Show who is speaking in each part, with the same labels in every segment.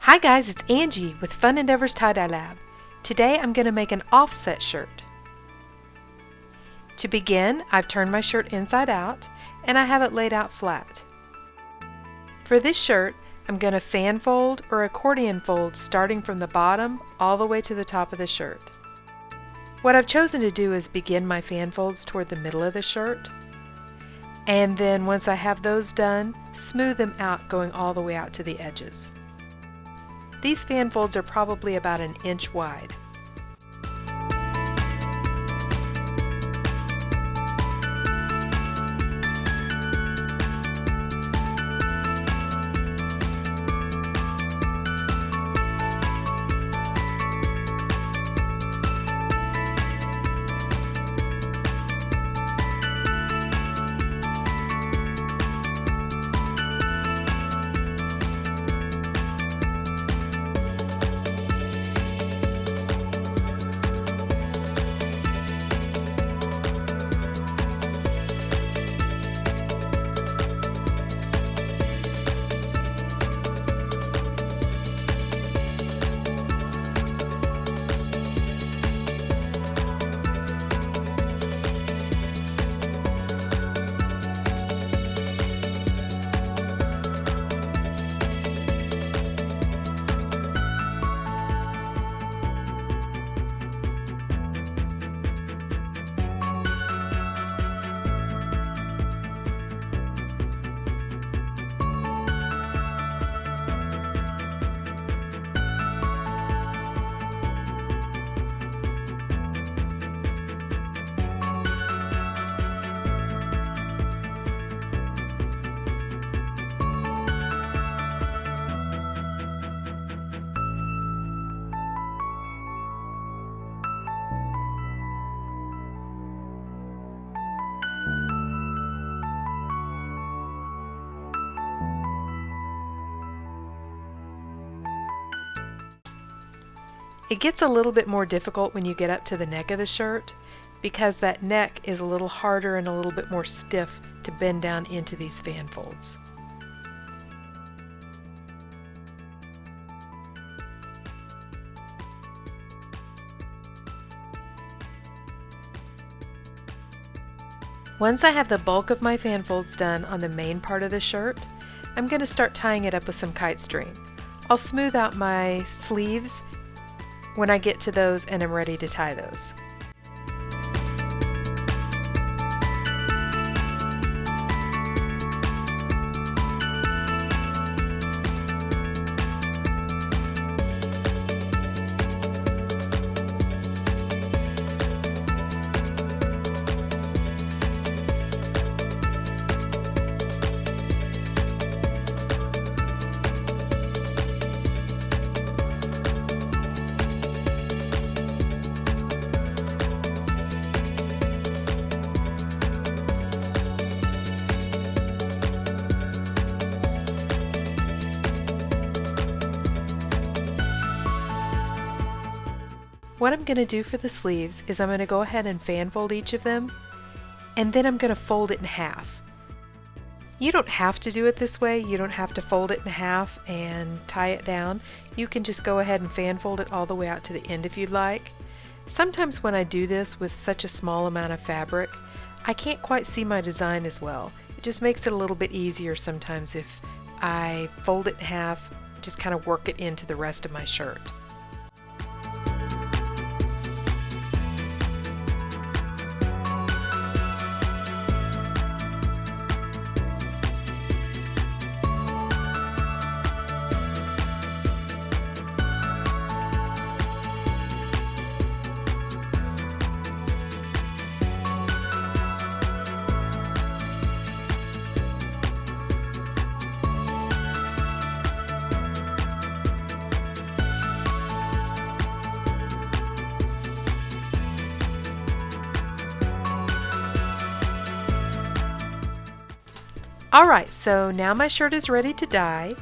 Speaker 1: Hi guys, it's Angie with Fun Endeavors Tie-Dye Lab. Today I'm going to make an offset shirt. To begin, I've turned my shirt inside out and I have it laid out flat. For this shirt, I'm going to fan fold or accordion fold starting from the bottom all the way to the top of the shirt. What I've chosen to do is begin my fan folds toward the middle of the shirt, and then once I have those done, smooth them out going all the way out to the edges. These fan folds are probably about an inch wide. It gets a little bit more difficult when you get up to the neck of the shirt because that neck is a little harder and a little bit more stiff to bend down into these fan folds. Once I have the bulk of my fan folds done on the main part of the shirt, I'm going to start tying it up with some kite string. I'll smooth out my sleeves when I get to those and I'm ready to tie those. What I'm going to do for the sleeves is I'm going to go ahead and fan fold each of them, and then I'm going to fold it in half. You don't have to do it this way. You don't have to fold it in half and tie it down. You can just go ahead and fan fold it all the way out to the end if you'd like. Sometimes when I do this with such a small amount of fabric, I can't quite see my design as well. It just makes it a little bit easier sometimes if I fold it in half, just kind of work it into the rest of my shirt. Alright, so now my shirt is ready to dye,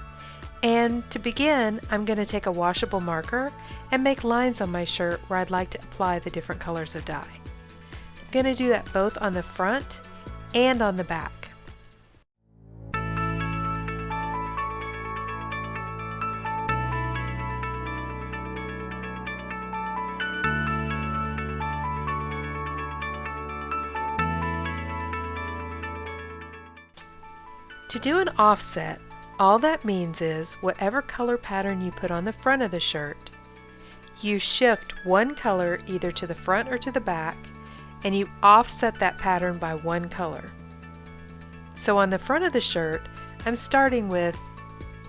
Speaker 1: and to begin I'm going to take a washable marker and make lines on my shirt where I'd like to apply the different colors of dye. I'm going to do that both on the front and on the back. To do an offset, all that means is whatever color pattern you put on the front of the shirt, you shift one color either to the front or to the back, and you offset that pattern by one color. So on the front of the shirt, I'm starting with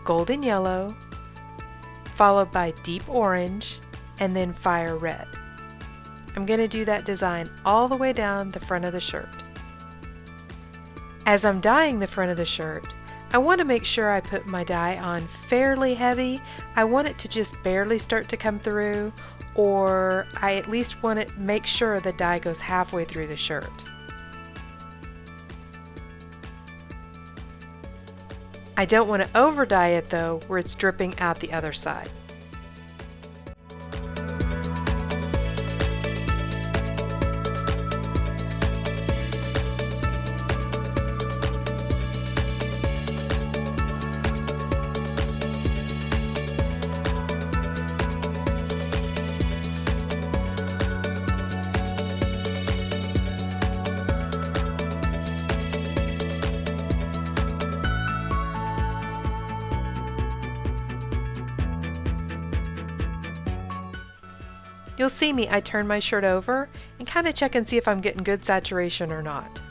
Speaker 1: golden yellow, followed by deep orange, and then fire red. I'm going to do that design all the way down the front of the shirt. As I'm dyeing the front of the shirt, I want to make sure I put my dye on fairly heavy. I want it to just barely start to come through, or I at least want to make sure the dye goes halfway through the shirt. I don't want to over dye it though, where it's dripping out the other side. You'll see me, I turn my shirt over and kind of check and see if I'm getting good saturation or not.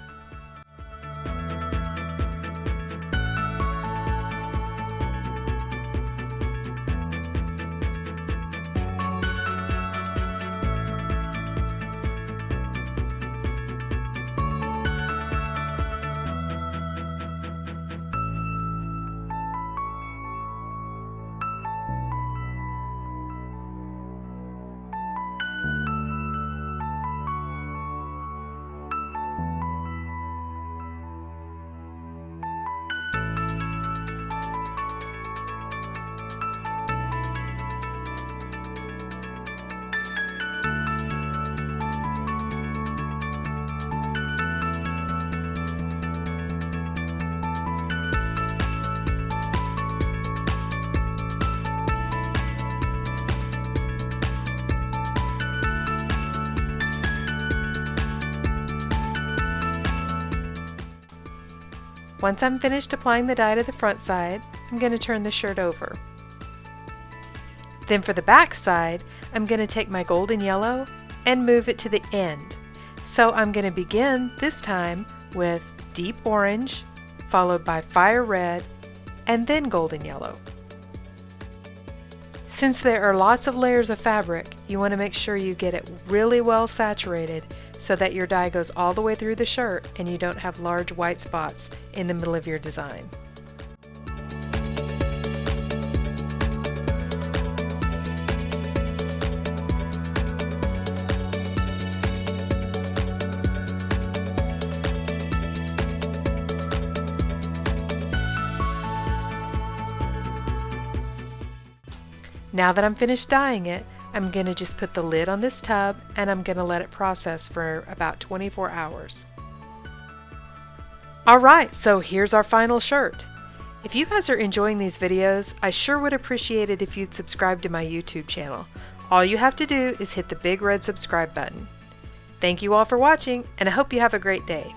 Speaker 1: Once I'm finished applying the dye to the front side, I'm going to turn the shirt over. Then for the back side, I'm going to take my golden yellow and move it to the end. So I'm going to begin this time with deep orange, followed by fire red, and then golden yellow. Since there are lots of layers of fabric, you want to make sure you get it really well saturated so that your dye goes all the way through the shirt and you don't have large white spots in the middle of your design. Now that I'm finished dyeing it, I'm going to just put the lid on this tub and I'm going to let it process for about 24 hours. Alright, so here's our final shirt. If you guys are enjoying these videos, I sure would appreciate it if you'd subscribe to my YouTube channel. All you have to do is hit the big red subscribe button. Thank you all for watching, and I hope you have a great day.